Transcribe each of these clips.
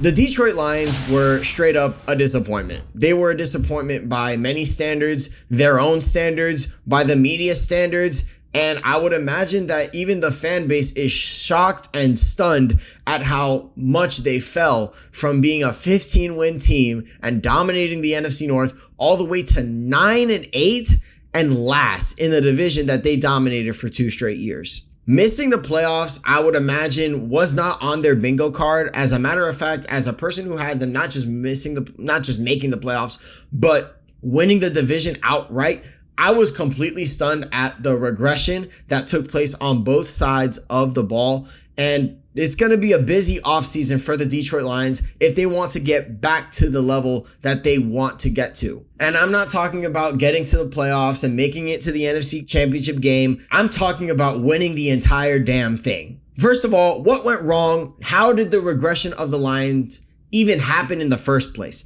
The Detroit Lions were straight up a disappointment. They were a disappointment by many standards, their own standards, by the media standards, and I would imagine that even the fan base is shocked and stunned at how much they fell from being a 15-win team and dominating the NFC North all the way to 9-8 and last in the division that they dominated for 2 straight years. Missing the playoffs, I would imagine, was not on their bingo card. As a matter of fact, as a person who had them not just making the playoffs, but winning the division outright, I was completely stunned at the regression that took place on both sides of the ball. And it's going to be a busy offseason for the Detroit Lions if they want to get back to the level that they want to get to. And I'm not talking about getting to the playoffs and making it to the NFC Championship Game. I'm talking about winning the entire damn thing. First of all, what went wrong? How did the regression of the Lions even happen in the first place?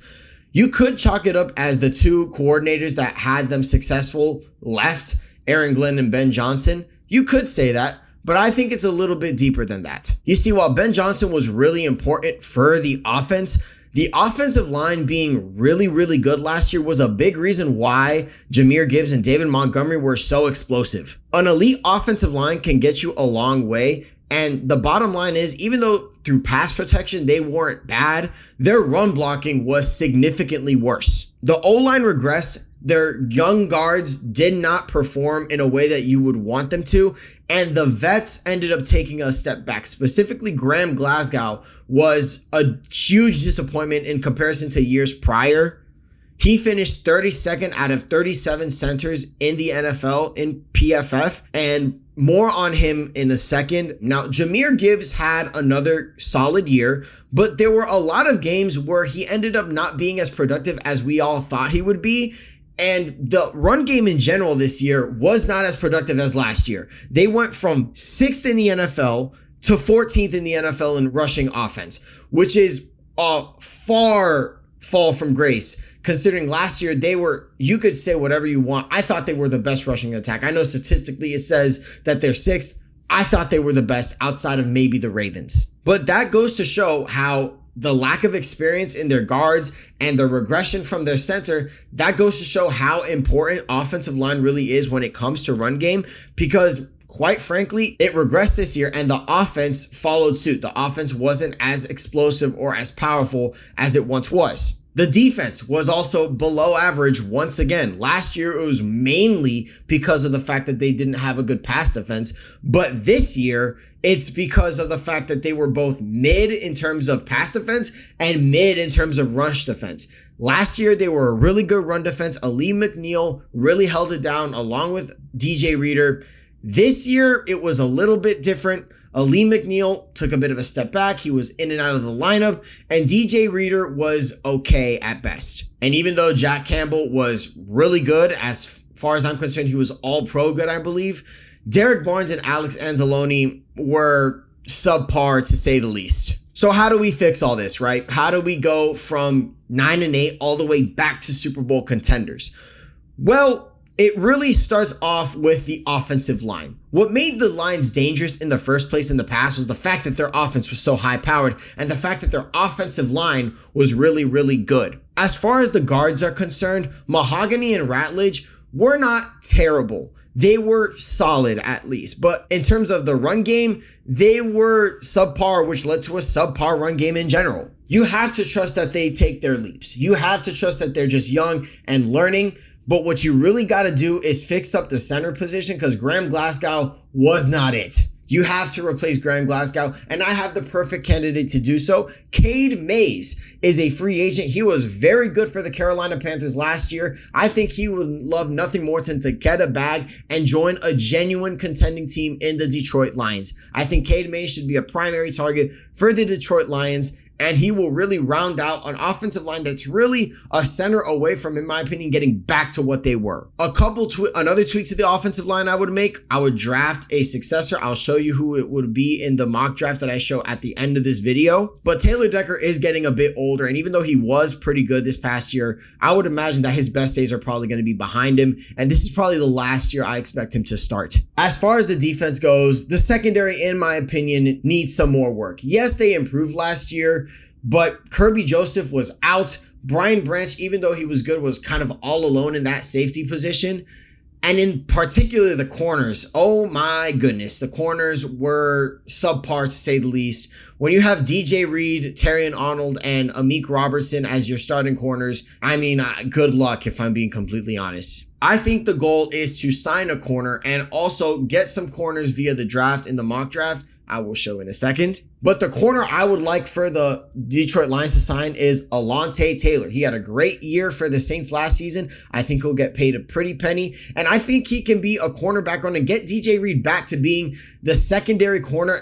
You could chalk it up as the 2 coordinators that had them successful left, Aaron Glenn and Ben Johnson. You could say that. But I think it's a little bit deeper than that. You see, while Ben Johnson was really important for the offensive line being really, really good last year was a big reason why Jahmyr Gibbs and David Montgomery were so explosive. An elite offensive line can get you a long way. And the bottom line is, even though through pass protection they weren't bad, their run blocking was significantly worse. The O-line regressed. Their young guards did not perform in a way that you would want them to. And the vets ended up taking a step back. Specifically, Graham Glasgow was a huge disappointment in comparison to years prior. He finished 32nd out of 37 centers in the NFL in PFF, and more on him in a second. Now, Jahmyr Gibbs had another solid year, but there were a lot of games where he ended up not being as productive as we all thought he would be. And the run game in general this year was not as productive as last year. They went from 6th in the NFL to 14th in the NFL in rushing offense, which is a far fall from grace. Considering last year they were, you could say whatever you want. I thought they were the best rushing attack. I know statistically it says that they're 6th. I thought they were the best outside of maybe the Ravens. But that goes to show how the lack of experience in their guards and the regression from their center, that goes to show how important offensive line really is when it comes to run game, because quite frankly, it regressed this year and the offense followed suit. The offense wasn't as explosive or as powerful as it once was. The defense was also below average once again. Last year, it was mainly because of the fact that they didn't have a good pass defense. But this year, it's because of the fact that they were both mid in terms of pass defense and mid in terms of rush defense. Last year, they were a really good run defense. Ali McNeil really held it down along with DJ Reader. This year, it was a little bit different. Ali McNeil took a bit of a step back. He was in and out of the lineup, and DJ Reader was okay at best. And even though Jack Campbell was really good, as far as I'm concerned, he was all pro good, I believe, Derek Barnes and Alex Anzalone were subpar to say the least. So how do we fix all this, right? How do we go from 9-8 all the way back to Super Bowl contenders? Well, it really starts off with the offensive line. What made the Lions dangerous in the first place in the past was the fact that their offense was so high-powered and the fact that their offensive line was really, really good. As far as the guards are concerned, Mahogany and Ratledge were not terrible. They were solid at least. But in terms of the run game, they were subpar, which led to a subpar run game in general. You have to trust that they take their leaps. You have to trust that they're just young and learning. But what you really got to do is fix up the center position, because Graham Glasgow was not it. You have to replace Graham Glasgow, and I have the perfect candidate to do so. Cade Mays is a free agent. He was very good for the Carolina Panthers last year. I think he would love nothing more than to get a bag and join a genuine contending team in the Detroit Lions. I think Cade Mays should be a primary target for the Detroit Lions, and he will really round out an offensive line that's really a center away from, in my opinion, getting back to what they were. Another tweak to the offensive line I would make, I would draft a successor. I'll show you who it would be in the mock draft that I show at the end of this video. But Taylor Decker is getting a bit older, and even though he was pretty good this past year, I would imagine that his best days are probably going to be behind him, and this is probably the last year I expect him to start. As far as the defense goes, the secondary, in my opinion, needs some more work. Yes, they improved last year, but Kirby Joseph was out. Brian Branch, even though he was good, was kind of all alone in that safety position. And in particular, the corners. Oh my goodness. The corners were subpar to say the least. When you have DJ Reed, Terrion Arnold, and Amik Robertson as your starting corners, I mean, good luck if I'm being completely honest. I think the goal is to sign a corner and also get some corners via the draft in the mock draft. I will show in a second. But the corner I would like for the Detroit Lions to sign is Alontae Taylor. He had a great year for the Saints last season. I think he'll get paid a pretty penny. And I think he can be a cornerback run and get DJ Reed back to being the secondary corner.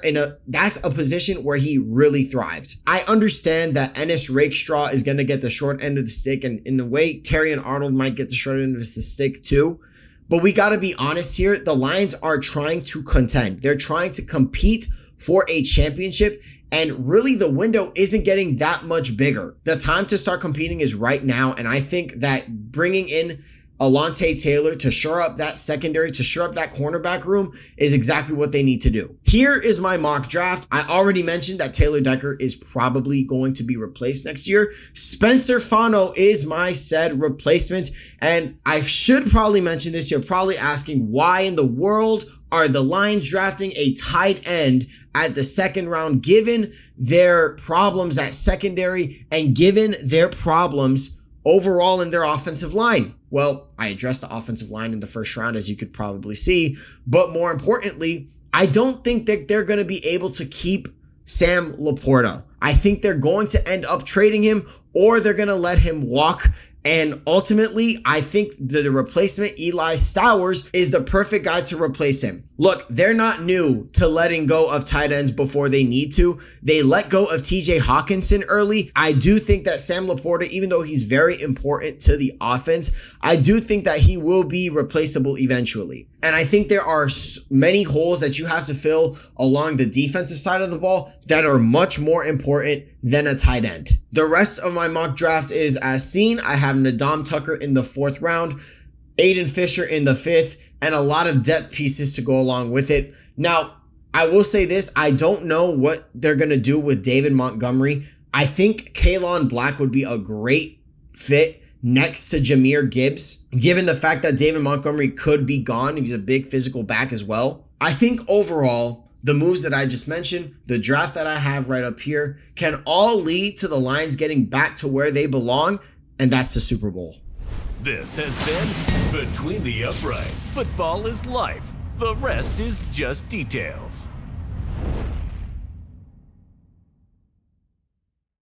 That's a position where he really thrives. I understand that Ennis Rakestraw is going to get the short end of the stick. And in a way, Terrion Arnold might get the short end of the stick too. But we got to be honest here. The Lions are trying to contend. They're trying to compete for a championship. And really, the window isn't getting that much bigger. The time to start competing is right now. And I think that bringing in Alontae Taylor to shore up that secondary, to shore up that cornerback room is exactly what they need to do. Here is my mock draft. I already mentioned that Taylor Decker is probably going to be replaced next year. Spencer Fano is my said replacement. And I should probably mention this. You're probably asking, why in the world are the Lions drafting a tight end at the second round, given their problems at secondary and given their problems overall in their offensive line? Well, I addressed the offensive line in the first round, as you could probably see. But more importantly, I don't think that they're going to be able to keep Sam Laporta. I think they're going to end up trading him, or they're going to let him walk. And ultimately, I think the replacement, Eli Stowers, is the perfect guy to replace him. Look, they're not new to letting go of tight ends before they need to. They let go of TJ Hawkinson early. I do think that Sam Laporta, even though he's very important to the offense, I do think that he will be replaceable eventually. And I think there are many holes that you have to fill along the defensive side of the ball that are much more important than a tight end. The rest of my mock draft is as seen. I have Nadam Tucker in the 4th round, Aiden Fisher in the 5th, and a lot of depth pieces to go along with it. Now, I will say this. I don't know what they're going to do with David Montgomery. I think Kaelon Black would be a great fit next to Jahmyr Gibbs, given the fact that David Montgomery could be gone. He's a big physical back as well. I think overall, the moves that I just mentioned, the draft that I have right up here, can all lead to the Lions getting back to where they belong, and that's the Super Bowl. This has been Between the Uprights. Football is life. The rest is just details.